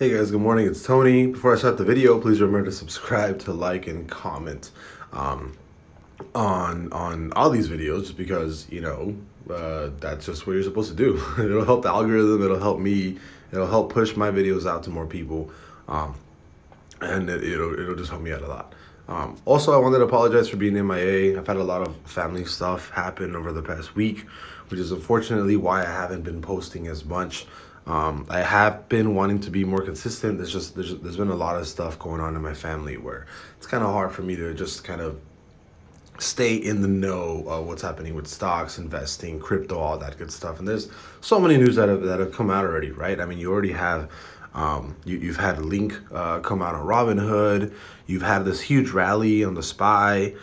Hey guys, good morning. It's Tony. Before I start the video, please remember to subscribe, to like, and comment on all these videos, just because that's just what you're supposed to do. It'll help the algorithm. It'll help me. It'll help push my videos out to more people, and it'll just help me out a lot. Also, I wanted to apologize for being MIA. I've had a lot of family stuff happen over the past week, which is unfortunately why I haven't been posting as much. I have been wanting to be more consistent. There's been a lot of stuff going on in my family where it's kind of hard for me to just kind of stay in the know of what's happening with stocks, investing, crypto, all that good stuff. And there's so many news that have come out already, right? I mean, you already have you've had Link come out on Robinhood. You've had this huge rally on the SPY.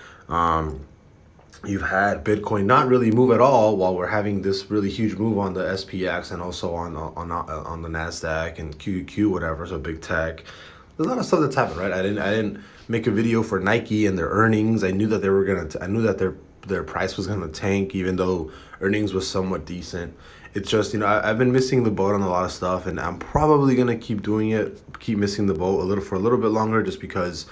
You've had Bitcoin not really move at all, while we're having this really huge move on the SPX and also on the Nasdaq and QQQ, whatever. So big tech. There's a lot of stuff that's happened, right? I didn't make a video for Nike and their earnings. I knew that they were I knew that their price was gonna tank, even though earnings was somewhat decent. It's just, I've been missing the boat on a lot of stuff, and I'm probably gonna keep doing it, keep missing the boat for a little bit longer, just because.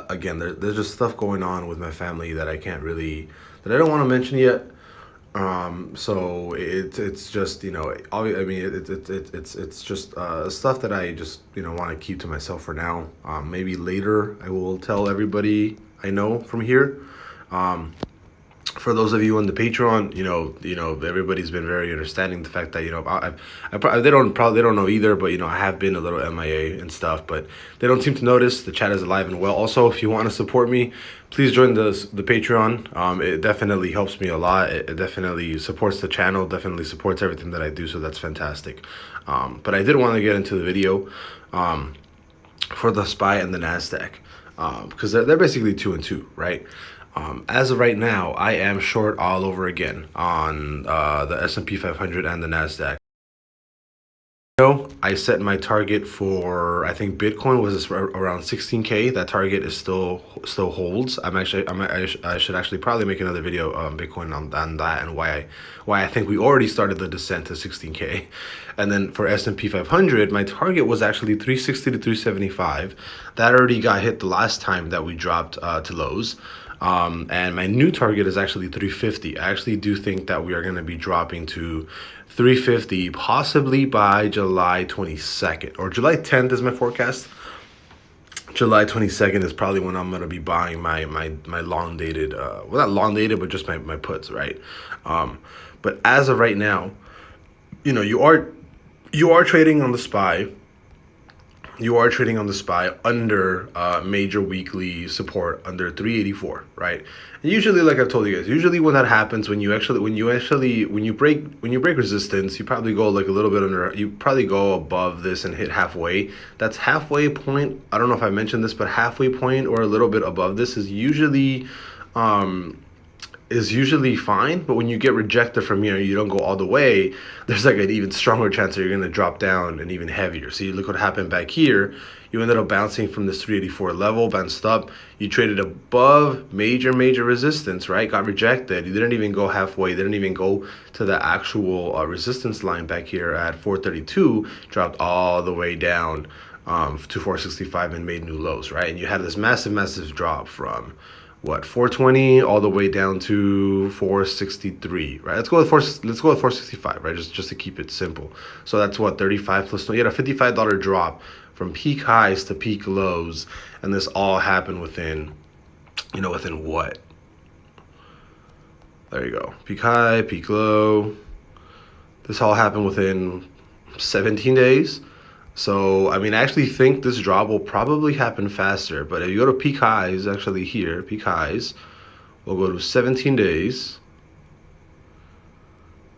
Again, there's just stuff going on with my family that I don't want to mention yet. So it's just, it's just stuff that I just, want to keep to myself for now. Maybe later I will tell everybody I know from here. For those of you on the Patreon, everybody's been very understanding the fact that they don't know either, but I have been a little MIA and stuff, but they don't seem to notice. The chat is alive and well. Also, if you want to support me, please join the Patreon. It definitely helps me a lot. It definitely supports the channel. Definitely supports everything that I do. So that's fantastic. But I did want to get into the video for the SPY and the Nasdaq, because they're basically 2 and 2, right? As of right now, I am short all over again on the S&P 500 and the Nasdaq. I set my target for, I think Bitcoin was around 16K. That target is still holds. I should actually probably make another video on Bitcoin on that, and why I think we already started the descent to 16K. And then for S&P 500, my target was actually 360 to 375. That already got hit the last time that we dropped to lows. And my new target is actually 350. I actually do think that we are going to be dropping to 350 possibly by July 22nd, or July 10th is my forecast. July 22nd is probably when I'm going to be buying my long dated, well, not long dated, but just my puts, right? But as of right now, you are trading on the SPY. You are trading on the SPY under major weekly support under 384, right? And usually, like I told you guys, usually when that happens, when you break resistance, you probably go like a little bit under. You probably go above this and hit halfway. That's halfway point. I don't know if I mentioned this, but halfway point or a little bit above this is usually fine. But when you get rejected from here, you don't go all the way, there's like an even stronger chance that you're going to drop down and even heavier. See, look what happened back here. You ended up bouncing from this 384 level, bounced up. You traded above major resistance, right? Got rejected. You didn't even go halfway. Didn't even go to the actual resistance line back here at 432. Dropped all the way down to 465 and made new lows, right? And you had this massive drop from 420 all the way down to 463, right? Let's go with 465, right? Just to keep it simple. So that's 35 plus. You had a $55 drop from peak highs to peak lows, and this all happened within what? There you go. Peak high, peak low. This all happened within 17 days. So, I actually think this drop will probably happen faster. But if you go to peak highs, actually here, peak highs, we'll go to 17 days.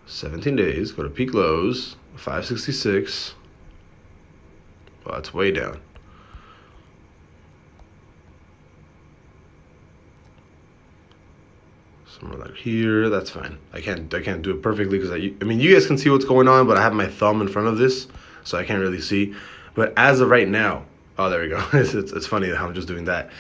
17 days, go to peak lows, 566. Well, that's way down. Somewhere like here, that's fine. I can't do it perfectly because you guys can see what's going on, but I have my thumb in front of this, so I can't really see. But as of right now, oh, there we go. It's funny how I'm just doing that.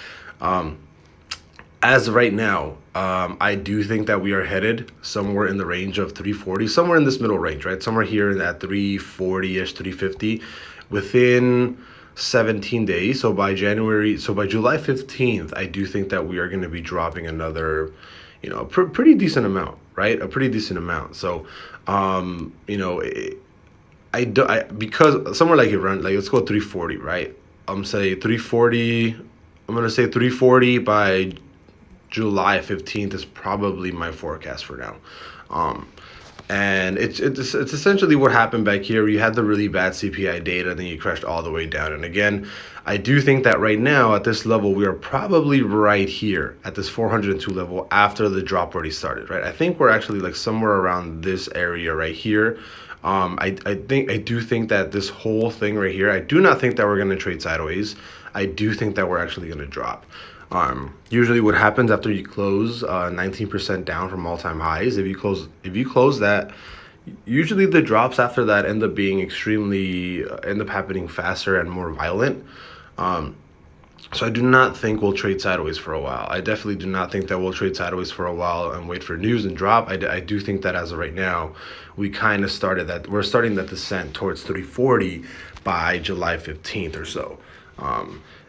As of right now, I do think that we are headed somewhere in the range of 340, somewhere in this middle range, right? Somewhere here in that 340-ish, 350 within 17 days. So by July 15th, I do think that we are going to be dropping another, pretty decent amount, right? A pretty decent amount. So, because somewhere like around, like, let's go 340, right? I'm gonna say 340 by July 15th is probably my forecast for now. And it's essentially what happened back here. You had the really bad CPI data, then you crashed all the way down. And again, I do think that right now at this level, we are probably right here at this 402 level after the drop already started, right? I think we're actually like somewhere around this area right here. I do think that this whole thing right here, I do not think that we're going to trade sideways. I do think that we're actually going to drop. Usually what happens after you close 19% down from all-time highs, if you close that, usually the drops after that end up happening faster and more violent. So I do not think we'll trade sideways for a while. I definitely do not think that we'll trade sideways for a while and wait for news and drop. I do think that as of right now, we're starting that descent towards 340 by July 15th or so.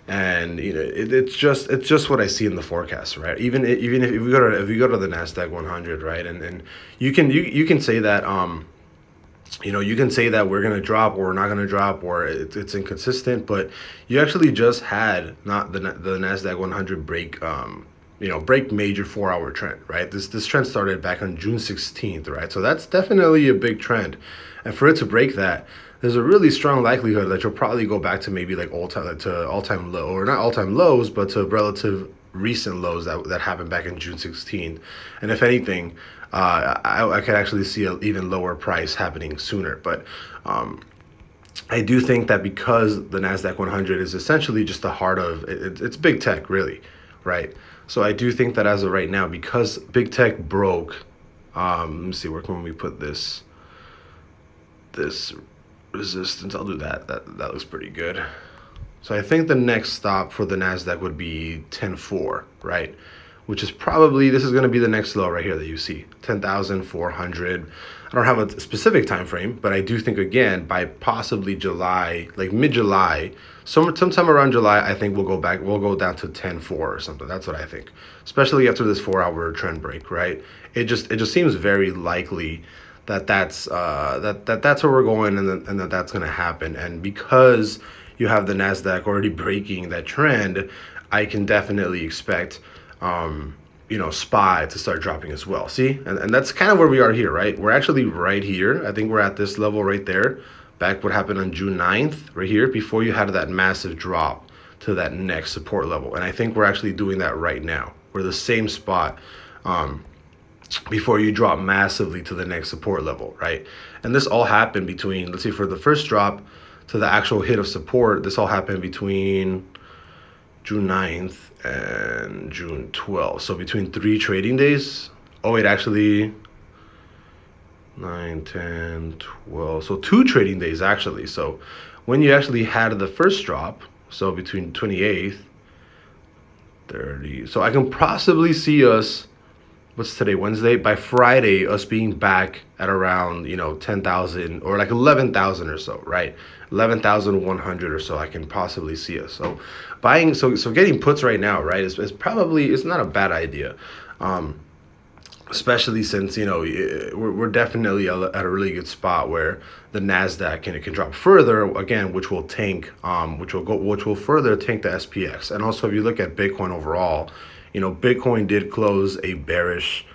And it's just what I see in the forecast, right? Even if we go to the Nasdaq 100, right, and you can say that you can say that we're gonna drop or we're not gonna drop or it's inconsistent, but you actually just had not the Nasdaq 100 break break major 4-hour trend, right? This trend started back on June 16th, right? So that's definitely a big trend, and for it to break that, there's a really strong likelihood that you'll probably go back to maybe like all-time low, or not all-time lows, but to relative recent lows that happened back in June 16th. And if anything, I could actually see an even lower price happening sooner. But I do think that because the Nasdaq 100 is essentially just the heart of it's big tech, really, right? So I do think that as of right now, because big tech broke, let me see, where can we put this resistance? I'll do that. That looks pretty good. So I think the next stop for the Nasdaq would be 10.4, right? Which is probably, this is going to be the next low right here that you see, 10,400. I don't have a specific time frame, but I do think, again, by possibly July, like mid-July, sometime around July, I think we'll go down to 10.4 or something. That's what I think, especially after this 4-hour trend break, right? It just seems very likely that's where we're going, and that's going to happen. And because you have the Nasdaq already breaking that trend, I can definitely expect SPY to start dropping as well. See, and that's kind of where we are here, right? We're actually right here. I think we're at this level right there. Back what happened on June 9th, right here, before you had that massive drop to that next support level. And I think we're actually doing that right now. We're the same spot. Before you drop massively to the next support level, right? And this all happened between, let's see, for the first drop to the actual hit of support, this all happened between June 9th and June 12th. So between 3 trading days. Oh, wait, actually 9, 10, 12. So 2 trading days, actually. So when you actually had the first drop, so between 28th, 30. So I can possibly see us, what's today, Wednesday? By Friday, us being back at around, 10,000 or like 11,000 or so, right? 11,100 or so, I can possibly see us. So getting puts right now, right, is probably, it's not a bad idea. Especially since, we're definitely at a really good spot where the Nasdaq can drop further again, which will further tank the SPX. And also, if you look at Bitcoin overall, Bitcoin did close a bearish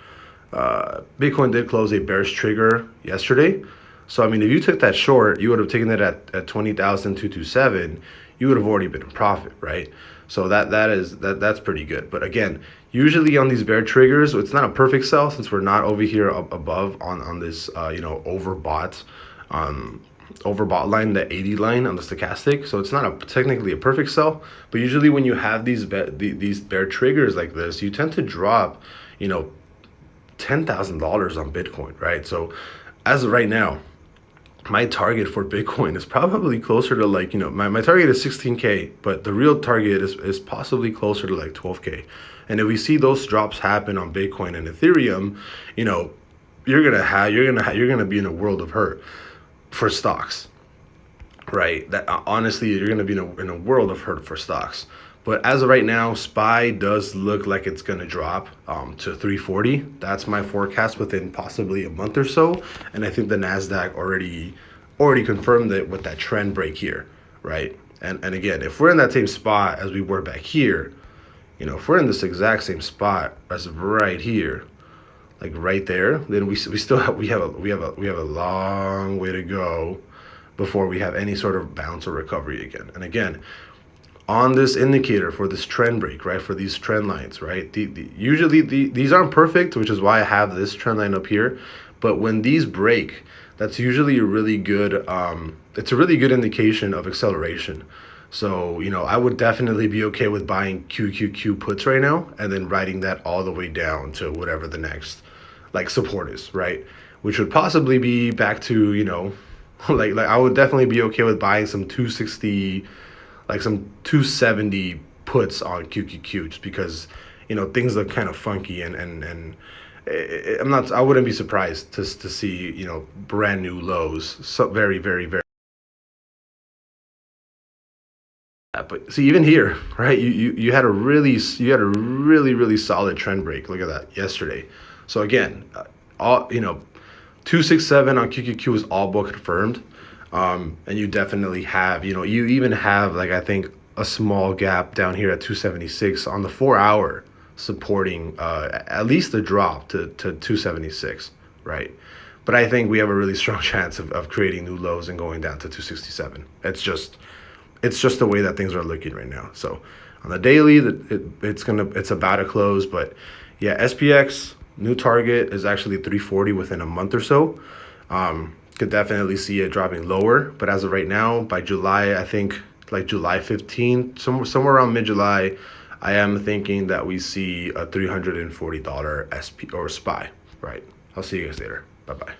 trigger yesterday. So I mean, if you took that short, you would have taken it at 20,227. You would have already been in profit, right? So that's pretty good. But again, usually on these bear triggers, it's not a perfect sell since we're not over here above on this overbought line, the 80 line on the stochastic. So it's not technically a perfect sell, but usually when you have these bear triggers like this, you tend to drop $10,000 on Bitcoin, right? So as of right now, my target for Bitcoin is probably closer to like, my target is 16K, but the real target is possibly closer to like 12K. And if we see those drops happen on Bitcoin and Ethereum, you're gonna be in a world of hurt for stocks, right? That honestly, you're gonna be in a world of hurt for stocks. But as of right now, SPY does look like it's going to drop to 340. That's my forecast within possibly a month or so. And I think the NASDAQ already confirmed it with that trend break here, right? And again, if we're in that same spot as we were back here, if we're in this exact same spot as right here, like right there, then we still have we have a long way to go before we have any sort of bounce or recovery again. And again, on this indicator for this trend break, right, for these trend lines, right, usually these aren't perfect, which is why I have this trend line up here. But when these break, that's usually a really good it's a really good indication of acceleration. So I would definitely be okay with buying QQQ puts right now and then riding that all the way down to whatever the next like support is, right, which would possibly be back to like I would definitely be okay with buying some 260, like some 270 puts on QQQ, just because things look kind of funky, and I wouldn't be surprised to see brand new lows, so very very very. But see, even here, right, you had a really really solid trend break. Look at that yesterday. So again, all 267 on QQQ is all book confirmed. And you definitely have, you even have, like, I think a small gap down here at 276 on the 4 hour supporting at least a drop to 276, right? But I think we have a really strong chance of creating new lows and going down to 267. It's just the way that things are looking right now. So on the daily, it's about to close, but yeah, SPX new target is actually 340 within a month or so. Could definitely see it dropping lower, but as of right now, by July, I think like July 15th, somewhere around mid-July, I am thinking that we see a $340 SP or SPY, right? I'll see you guys later. Bye-bye.